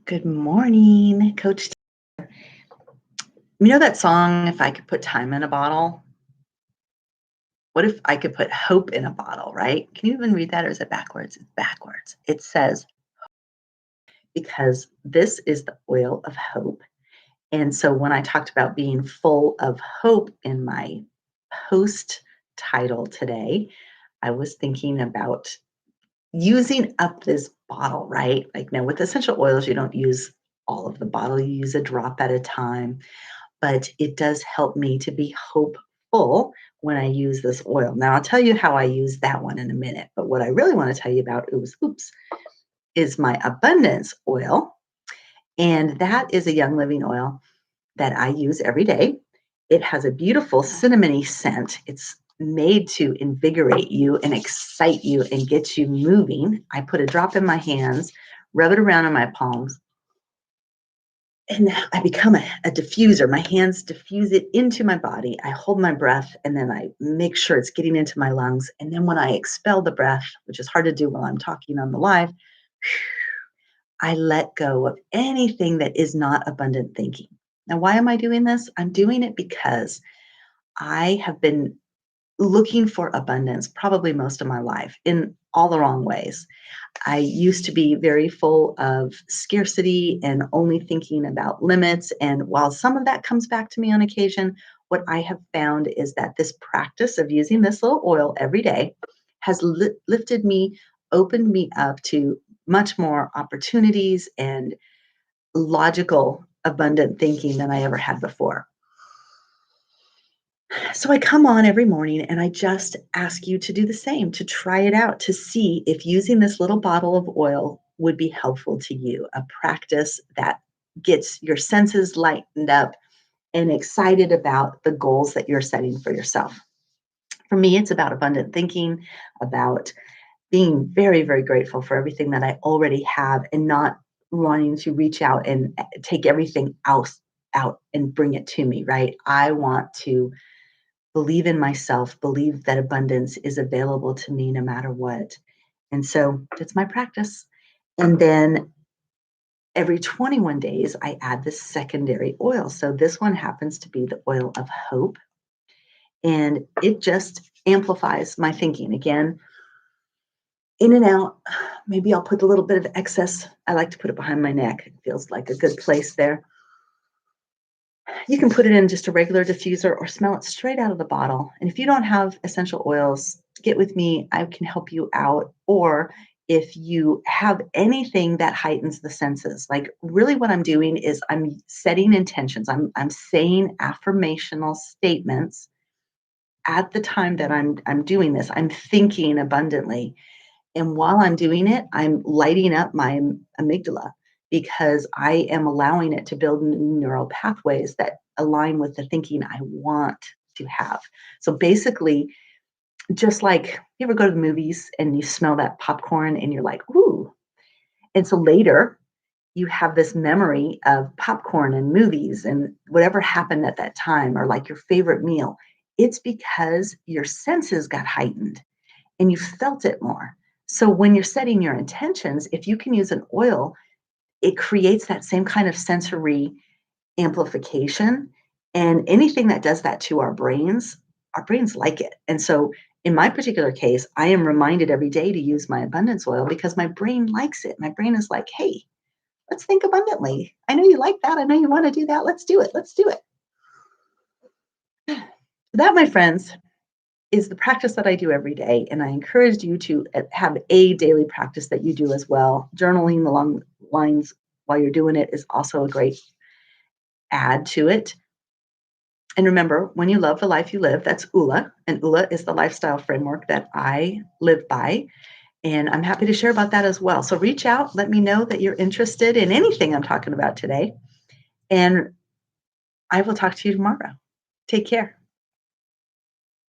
Good morning, Coach. You know that song, If I Could Put Time in a Bottle? What if I could put hope in a bottle, right? Can you even read that or is it backwards? It's backwards. It says, because this is the oil of hope. And so when I talked about being full of hope in my post title today, I was thinking about using up this bottle, right? Like now with essential oils, you don't use all of the bottle, you use a drop at a time. But it does help me to be hopeful when I use this oil. Now, I'll tell you how I use that one in a minute. But what I really want to tell you about is my abundance oil. And that is a Young Living oil that I use every day. It has a beautiful cinnamony scent. It's made to invigorate you and excite you and get you moving. I put a drop in my hands, rub it around in my palms, and I become a diffuser. My hands diffuse it into my body. I hold my breath and then I make sure it's getting into my lungs. And then when I expel the breath, which is hard to do while I'm talking on the live, I let go of anything that is not abundant thinking. Now, why am I doing this? I'm doing it because I have been looking for abundance probably most of my life in all the wrong ways. I used to be very full of scarcity and only thinking about limits. And while some of that comes back to me on occasion, what I have found is that this practice of using this little oil every day has lifted me, opened me up to much more opportunities and logical, abundant thinking than I ever had before. So I come on every morning and I just ask you to do the same, to try it out, to see if using this little bottle of oil would be helpful to you. A practice that gets your senses lightened up and excited about the goals that you're setting for yourself. For me, it's about abundant thinking, about being very, very grateful for everything that I already have and not wanting to reach out and take everything else out and bring it to me, right? I want to believe in myself, believe that abundance is available to me no matter what. And so that's my practice. And then every 21 days, I add this secondary oil. So this one happens to be the oil of hope. And it just amplifies my thinking. Again, in and out. Maybe I'll put a little bit of excess. I like to put it behind my neck. It feels like a good place there. You can put it in just a regular diffuser or smell it straight out of the bottle. And if you don't have essential oils, get with me. I can help you out. Or if you have anything that heightens the senses, like really what I'm doing is I'm setting intentions. I'm saying affirmational statements at the time that I'm doing this. I'm thinking abundantly. And while I'm doing it, I'm lighting up my amygdala because I am allowing it to build new neural pathways that align with the thinking I want to have. So basically, just like you ever go to the movies and you smell that popcorn and you're like, ooh. And so later, you have this memory of popcorn and movies and whatever happened at that time or like your favorite meal. It's because your senses got heightened and you felt it more. So when you're setting your intentions, if you can use an oil, it creates that same kind of sensory amplification. And anything that does that to our brains like it. And so in my particular case, I am reminded every day to use my abundance oil because my brain likes it. My brain is like, hey, let's think abundantly. I know you like that. I know you want to do that. Let's do it. Let's do it. That, my friends, is the practice that I do every day. And I encourage you to have a daily practice that you do as well. Journaling along lines while you're doing it is also a great add to it. And remember, when you love the life you live, that's ULA. And ULA is the lifestyle framework that I live by. And I'm happy to share about that as well. So reach out, let me know that you're interested in anything I'm talking about today. And I will talk to you tomorrow. Take care.